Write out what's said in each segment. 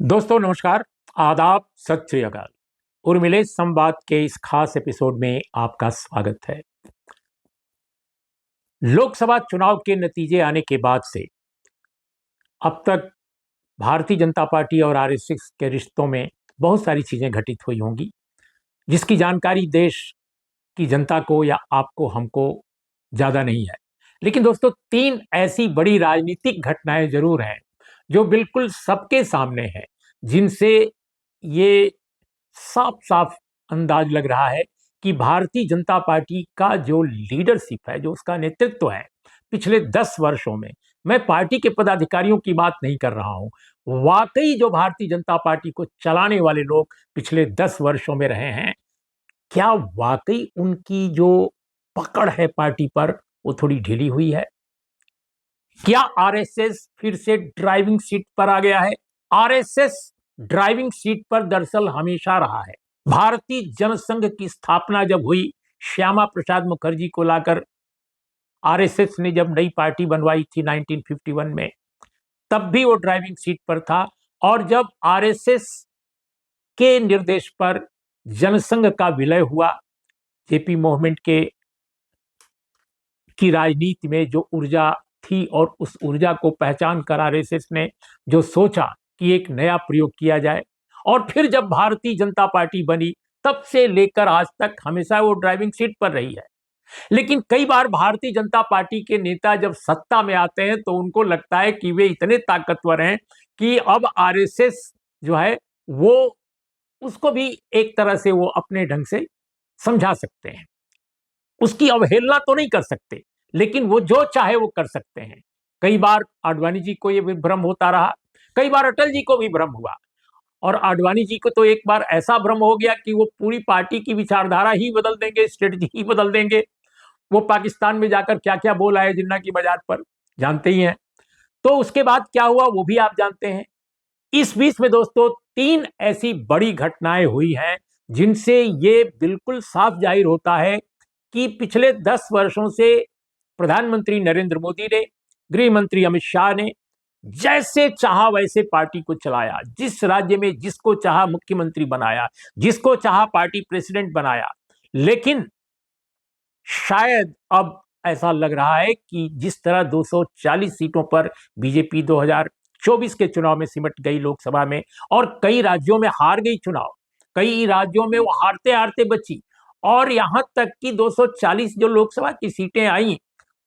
दोस्तों नमस्कार, आदाब, सत श्री अकाल। उर्मिले संवाद के इस खास एपिसोड में आपका स्वागत है। लोकसभा चुनाव के नतीजे आने के बाद से अब तक भारतीय जनता पार्टी और आरएसएस के रिश्तों में बहुत सारी चीजें घटित हुई होंगी, जिसकी जानकारी देश की जनता को या आपको हमको ज्यादा नहीं है। लेकिन दोस्तों, तीन ऐसी बड़ी राजनीतिक घटनाएं जरूर हैं जो बिल्कुल सबके सामने हैं, जिनसे ये साफ साफ अंदाज लग रहा है कि भारतीय जनता पार्टी का जो लीडरशिप है, जो उसका नेतृत्व है पिछले 10 वर्षों में, मैं पार्टी के पदाधिकारियों की बात नहीं कर रहा हूं, वाकई जो भारतीय जनता पार्टी को चलाने वाले लोग पिछले 10 वर्षों में रहे हैं, क्या वाकई उनकी जो पकड़ है पार्टी पर वो थोड़ी ढीली हुई है? क्या आरएसएस फिर से ड्राइविंग सीट पर आ गया है? आरएसएस ड्राइविंग सीट पर दरअसल हमेशा रहा है। भारतीय जनसंघ की स्थापना जब हुई, श्यामा प्रसाद मुखर्जी को लाकर आरएसएस ने जब नई पार्टी बनवाई थी 1951 में, तब भी वो ड्राइविंग सीट पर था। और जब आरएसएस के निर्देश पर जनसंघ का विलय हुआ, जेपी मूवमेंट की राजनीति में जो ऊर्जा थी और उस ऊर्जा को पहचान कर आरएसएस ने जो सोचा कि एक नया प्रयोग किया जाए, और फिर जब भारतीय जनता पार्टी बनी, तब से लेकर आज तक हमेशा वो ड्राइविंग सीट पर रही है। लेकिन कई बार भारतीय जनता पार्टी के नेता जब सत्ता में आते हैं तो उनको लगता है कि वे इतने ताकतवर हैं कि अब आरएसएस जो है वो उसको भी एक तरह से वो अपने ढंग से समझा सकते हैं, उसकी अवहेलना तो नहीं कर सकते, लेकिन वो जो चाहे वो कर सकते हैं। कई बार आडवाणी जी को ये भ्रम होता रहा, कई बार अटल जी को भी भ्रम हुआ, और आडवाणी जी को तो एक बार ऐसा भ्रम हो गया कि वो पूरी पार्टी की विचारधारा ही बदल देंगे, स्ट्रेटजी ही बदल देंगे। वो पाकिस्तान में जाकर क्या क्या बोला है जिन्ना की बाजार पर, जानते ही हैं। तो उसके बाद क्या हुआ वो भी आप जानते हैं। इस बीच में दोस्तों, तीन ऐसी बड़ी घटनाएं हुई हैं जिनसे ये बिल्कुल साफ जाहिर होता है कि पिछले 10 वर्षों से प्रधानमंत्री नरेंद्र मोदी ने, गृह मंत्री अमित शाह ने जैसे चाहा वैसे पार्टी को चलाया, जिस राज्य में जिसको चाहा मुख्यमंत्री बनाया, जिसको चाहा पार्टी प्रेसिडेंट बनाया। लेकिन शायद अब ऐसा लग रहा है कि जिस तरह 240 सीटों पर बीजेपी 2024 के चुनाव में सिमट गई लोकसभा में, और कई राज्यों में हार गई चुनाव, कई राज्यों में वो हारते हारते बची, और यहां तक कि 240 जो लोकसभा की सीटें आई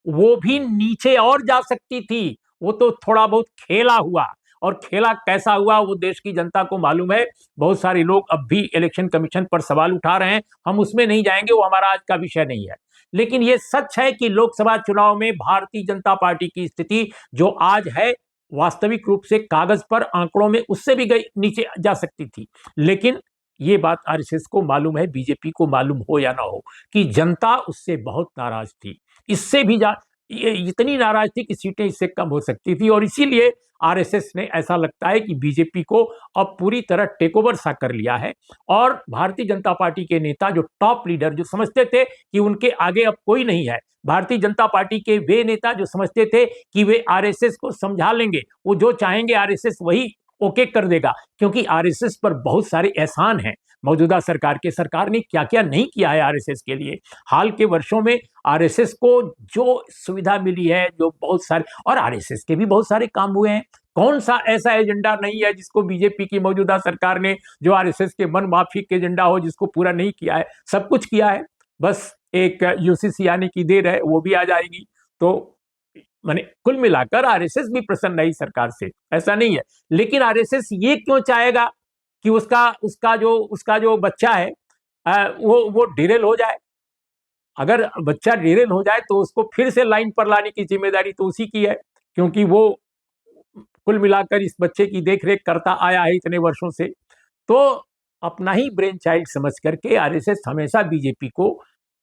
वो भी नीचे और जा सकती थी। वो तो थोड़ा बहुत खेला हुआ, और खेला कैसा हुआ वो देश की जनता को मालूम है। बहुत सारे लोग अब भी इलेक्शन कमीशन पर सवाल उठा रहे हैं, हम उसमें नहीं जाएंगे, वो हमारा आज का विषय नहीं है। लेकिन ये सच है कि लोकसभा चुनाव में भारतीय जनता पार्टी की स्थिति जो आज है, वास्तविक रूप से कागज पर आंकड़ों में उससे भी गई नीचे जा सकती थी। लेकिन ये बात आरएसएस को मालूम है, बीजेपी को मालूम हो या ना हो, कि जनता उससे बहुत नाराज थी। इससे भी ये इतनी नाराज थी कि सीटें इससे कम हो सकती थी, और इसीलिए आरएसएस ने, ऐसा लगता है कि बीजेपी को अब पूरी तरह टेक ओवर सा कर लिया है। और भारतीय जनता पार्टी के नेता, जो टॉप लीडर, जो समझते थे कि उनके आगे अब कोई नहीं है, भारतीय जनता पार्टी के वे नेता जो समझते थे कि वे आरएसएस को समझा लेंगे, वो जो चाहेंगे आरएसएस वही ओके कर देगा, क्योंकि आरएसएस पर बहुत सारे एहसान हैं मौजूदा सरकार के। सरकार ने क्या क्या नहीं किया है आरएसएस के लिए। हाल के वर्षों में आरएसएस को जो सुविधा मिली है, जो बहुत सारे, और आरएसएस के भी बहुत सारे काम हुए हैं। कौन सा ऐसा एजेंडा नहीं है जिसको बीजेपी की मौजूदा सरकार ने, जो आरएसएस के मन माफिक एजेंडा हो, जिसको पूरा नहीं किया है? सब कुछ किया है, बस एक यूसीसी आने की देर है, वो भी आ जाएगी। तो माने कुल मिलाकर आरएसएस भी प्रसन्न नहीं सरकार से, ऐसा नहीं है। लेकिन आरएसएस ये क्यों चाहेगा कि उसका जो बच्चा है वो डिरेल हो जाए? अगर बच्चा डिरेल हो जाए तो उसको फिर से लाइन पर लाने की जिम्मेदारी तो उसी की है, क्योंकि वो कुल मिलाकर इस बच्चे की देखरेख करता आया है इतने वर्षों से। तो अपना ही ब्रेन चाइल्ड समझ करके आरएसएस हमेशा बीजेपी को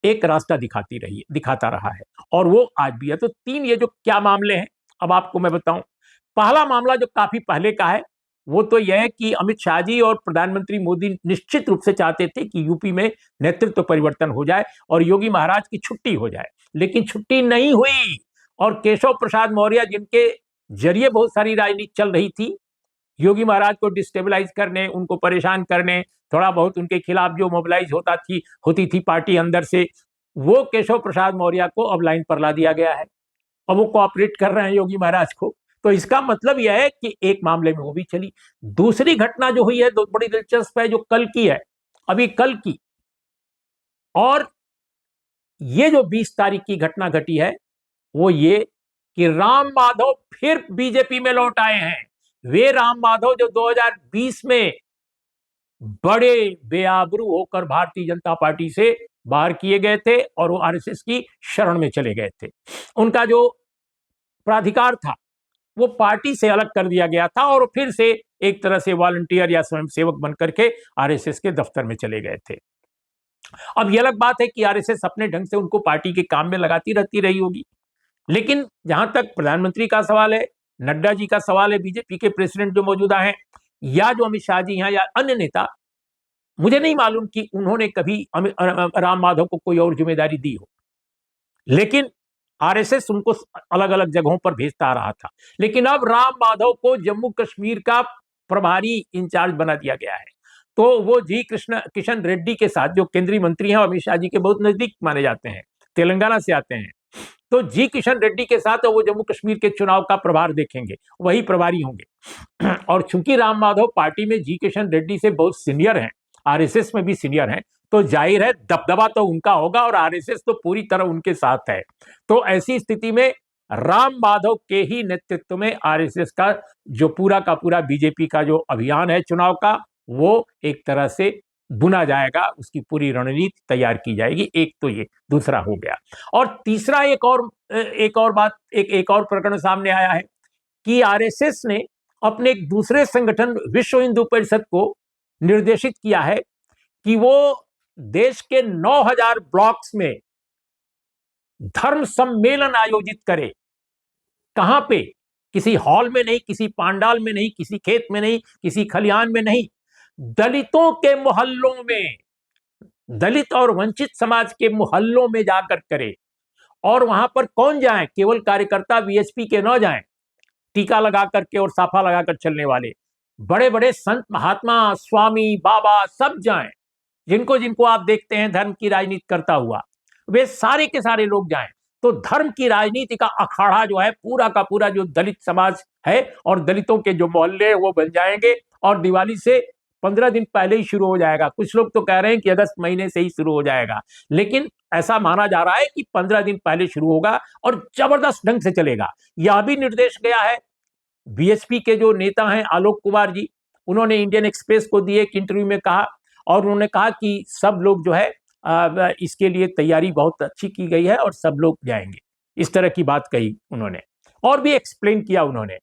एक रास्ता दिखाता रहा है, और वो आज भी है। तो तीन ये जो क्या मामले हैं, अब आपको मैं बताऊं। पहला मामला जो काफी पहले का है, वो तो यह है कि अमित शाह जी और प्रधानमंत्री मोदी निश्चित रूप से चाहते थे कि यूपी में नेतृत्व परिवर्तन हो जाए और योगी महाराज की छुट्टी हो जाए, लेकिन छुट्टी नहीं हुई। और केशव प्रसाद मौर्य, जिनके जरिए बहुत सारी राजनीति चल रही थी, योगी महाराज को डिस्टेबलाइज करने, उनको परेशान करने, थोड़ा बहुत उनके खिलाफ जो मोबिलाइज होती थी पार्टी अंदर से, वो केशव प्रसाद मौर्य को अब लाइन पर ला दिया गया है और वो कोऑपरेट कर रहे हैं योगी महाराज को। तो इसका मतलब यह है कि एक मामले में वो भी चली। दूसरी घटना जो हुई है बड़ी दिलचस्प है, जो कल की है, अभी कल की, और ये जो 20 तारीख की घटना घटी है वो ये कि राम माधव फिर बीजेपी में लौट आए हैं। वे राम माधव जो 2020 में बड़े बेआबरू होकर भारतीय जनता पार्टी से बाहर किए गए थे और वो आरएसएस की शरण में चले गए थे। उनका जो प्राधिकार था वो पार्टी से अलग कर दिया गया था और फिर से एक तरह से वॉलंटियर या स्वयंसेवक बनकर के आरएसएस के दफ्तर में चले गए थे। अब यह अलग बात है कि आरएसएस अपने ढंग से उनको पार्टी के काम में लगाती रहती रही होगी, लेकिन जहां तक प्रधानमंत्री का सवाल है, नड्डा जी का सवाल है, बीजेपी के प्रेसिडेंट जो मौजूदा हैं या जो अमित शाह जी हैं या अन्य नेता, मुझे नहीं मालूम कि उन्होंने कभी राम माधव को कोई और जिम्मेदारी दी हो, लेकिन आरएसएस उनको अलग अलग जगहों पर भेजता आ रहा था। लेकिन अब राम माधव को जम्मू कश्मीर का प्रभारी इंचार्ज बना दिया गया है। तो वो किशन रेड्डी के साथ, जो केंद्रीय मंत्री हैं और अमित शाह जी के बहुत नजदीक माने जाते हैं, तेलंगाना से आते हैं, तो किशन रेड्डी के साथ वो जम्मू कश्मीर के चुनाव का प्रभार देखेंगे, वही प्रभारी होंगे। और चूंकि राम माधव पार्टी में किशन रेड्डी से बहुत सीनियर हैं, आरएसएस में भी सीनियर हैं, तो जाहिर है दबदबा तो उनका होगा और आरएसएस तो पूरी तरह उनके साथ है। तो ऐसी स्थिति में राम माधव के ही नेतृत्व में आरएसएस का जो पूरा का पूरा बीजेपी का जो अभियान है चुनाव का, वो एक तरह से बुना जाएगा, उसकी पूरी रणनीति तैयार की जाएगी। एक तो ये दूसरा हो गया। और तीसरा एक और प्रकरण सामने आया है कि आरएसएस ने अपने एक दूसरे संगठन विश्व हिंदू परिषद को निर्देशित किया है कि वो देश के 9000 ब्लॉक्स में धर्म सम्मेलन आयोजित करे। कहां पे? किसी हॉल में नहीं, किसी पांडाल में नहीं, किसी खेत में नहीं, किसी खलिहान में नहीं, दलितों के मोहल्लों में, दलित और वंचित समाज के मोहल्लों में जाकर करे। और वहां पर कौन जाए? केवल कार्यकर्ता वीएचपी के न जाएं, टीका लगा करके और साफा लगाकर चलने वाले बड़े बड़े संत महात्मा, स्वामी, बाबा सब जाएं। जिनको आप देखते हैं धर्म की राजनीति करता हुआ, वे सारे के सारे लोग जाएं। तो धर्म की राजनीति का अखाड़ा जो है पूरा का पूरा जो दलित समाज है और दलितों के जो मोहल्ले वो बन जाएंगे और दिवाली से 15 दिन पहले ही शुरू हो जाएगा। कुछ लोग तो कह रहे हैं कि अगस्त महीने से ही शुरू हो जाएगा, लेकिन ऐसा माना जा रहा है कि 15 दिन पहले शुरू होगा और जबरदस्त ढंग से चलेगा। यह भी निर्देश गया है बीएसपी के जो नेता हैं आलोक कुमार जी, उन्होंने इंडियन एक्सप्रेस को दिए एक इंटरव्यू में कहा, और उन्होंने कहा कि सब लोग जो है इसके लिए तैयारी बहुत अच्छी की गई है और सब लोग जाएंगे। इस तरह की बात कही उन्होंने और भी एक्सप्लेन किया उन्होंने।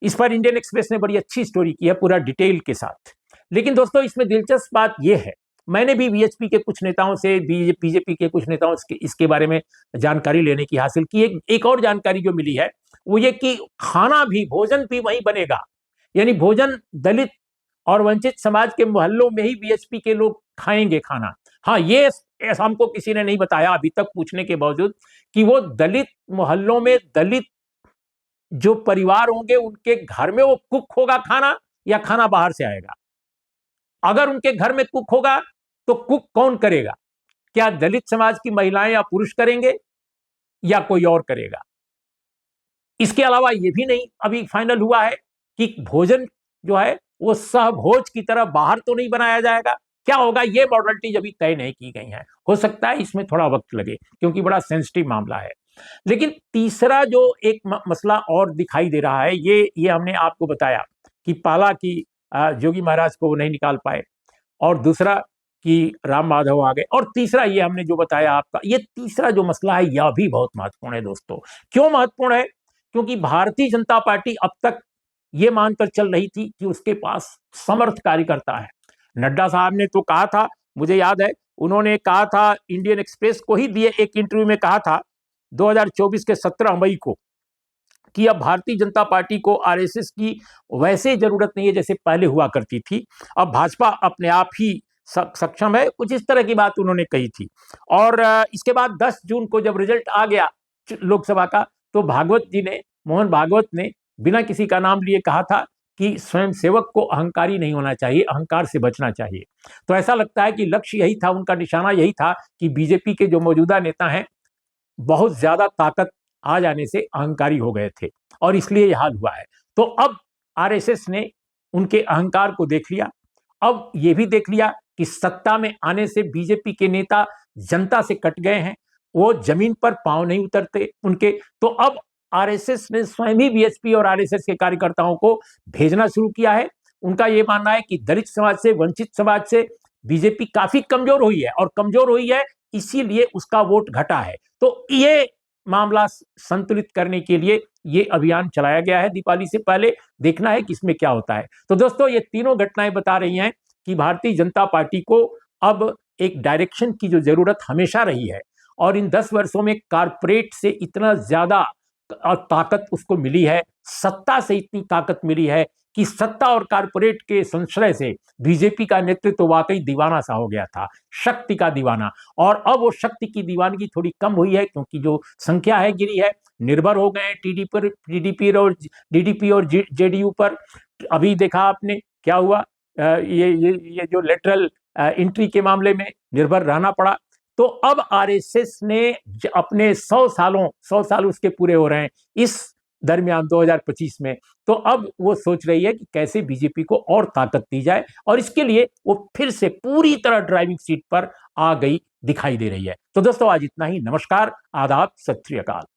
इस पर इंडियन एक्सप्रेस ने बड़ी अच्छी स्टोरी की है पूरा डिटेल के साथ। लेकिन दोस्तों इसमें दिलचस्प बात यह है, मैंने भी बीएचपी के कुछ नेताओं से, बीजेपी के कुछ नेताओं से इसके बारे में जानकारी लेने की हासिल की। एक और जानकारी जो मिली है वो ये कि खाना भी, भोजन भी वहीं बनेगा, यानी भोजन दलित और वंचित समाज के मोहल्लों में ही बीएचपी के लोग खाएंगे खाना। हाँ, ये हमको किसी ने नहीं बताया अभी तक पूछने के बावजूद कि वो दलित मोहल्लों में दलित जो परिवार होंगे उनके घर में वो कुक होगा खाना या खाना बाहर से आएगा। अगर उनके घर में कुक होगा तो कुक कौन करेगा? क्या दलित समाज की महिलाएं या पुरुष करेंगे या कोई और करेगा? इसके अलावा यह भी नहीं अभी फाइनल हुआ है कि भोजन जो है वो सहभोज की तरह बाहर तो नहीं बनाया जाएगा। क्या होगा ये मॉडलिटीज अभी तय नहीं की गई हैं। हो सकता है इसमें थोड़ा वक्त लगे क्योंकि बड़ा सेंसिटिव मामला है। लेकिन तीसरा जो एक मसला और दिखाई दे रहा है, ये हमने आपको बताया कि पाला की योगी महाराज को वो नहीं निकाल पाए, और दूसरा कि राम माधव आ गए, और तीसरा ये हमने जो बताया आपका, ये तीसरा जो मसला है यह भी बहुत महत्वपूर्ण है दोस्तों। क्यों महत्वपूर्ण है? क्योंकि भारतीय जनता पार्टी अब तक ये मानकर चल रही थी कि उसके पास समर्थ कार्यकर्ता है। नड्डा साहब ने तो कहा था, मुझे याद है उन्होंने कहा था, इंडियन एक्सप्रेस को ही दिए एक इंटरव्यू में कहा था 2024 के 17 मई को कि अब भारतीय जनता पार्टी को आरएसएस की वैसे जरूरत नहीं है जैसे पहले हुआ करती थी, अब भाजपा अपने आप ही सक्षम है, कुछ इस तरह की बात उन्होंने कही थी। और इसके बाद 10 जून को जब रिजल्ट आ गया लोकसभा का, तो मोहन भागवत ने बिना किसी का नाम लिए कहा था कि स्वयंसेवक को अहंकारी नहीं होना चाहिए, अहंकार से बचना चाहिए। तो ऐसा लगता है कि लक्ष्य यही था, उनका निशाना यही था कि बीजेपी के जो मौजूदा नेता हैं बहुत ज्यादा ताकत आ जाने से अहंकारी हो गए थे और इसलिए यह हाल हुआ है। तो अब आरएसएस ने उनके अहंकार को देख लिया, अब यह भी देख लिया कि सत्ता में आने से बीजेपी के नेता जनता से कट गए हैं, वो जमीन पर पांव नहीं उतरते उनके। तो अब आरएसएस ने स्वयं ही बीएसपी और आरएसएस के कार्यकर्ताओं को भेजना शुरू किया है। उनका यह मानना है कि दलित समाज से, वंचित समाज से बीजेपी काफी कमजोर हुई है और कमजोर हुई है इसीलिए उसका वोट घटा है। तो ये मामला संतुलित करने के लिए ये अभियान चलाया गया है। दीपावली से पहले देखना है कि इसमें क्या होता है। तो दोस्तों, ये तीनों घटनाएं बता रही हैं कि भारतीय जनता पार्टी को अब एक डायरेक्शन की जो जरूरत हमेशा रही है और इन 10 वर्षों में कारपोरेट से इतना ज्यादा ताकत उसको मिली है, सत्ता से इतनी ताकत मिली है कि सत्ता और कारपोरेट के संश्रय से बीजेपी का नेतृत्व तो वाकई दीवाना सा हो गया था, शक्ति का दीवाना। और अब वो शक्ति की दीवानगी थोड़ी कम हुई है क्योंकि जो संख्या है गिरी है, निर्भर हो गए टीडीपी और जेडीयू पर। अभी देखा आपने क्या हुआ, ये जो लेटरल एंट्री के मामले में निर्भर रहना पड़ा। तो अब आरएसएस ने अपने 100 साल उसके पूरे हो रहे हैं इस दरमियान 2025 में। तो अब वो सोच रही है कि कैसे बीजेपी को और ताकत दी जाए और इसके लिए वो फिर से पूरी तरह ड्राइविंग सीट पर आ गई दिखाई दे रही है। तो दोस्तों, आज इतना ही। नमस्कार, आदाब, सत श्री अकाल।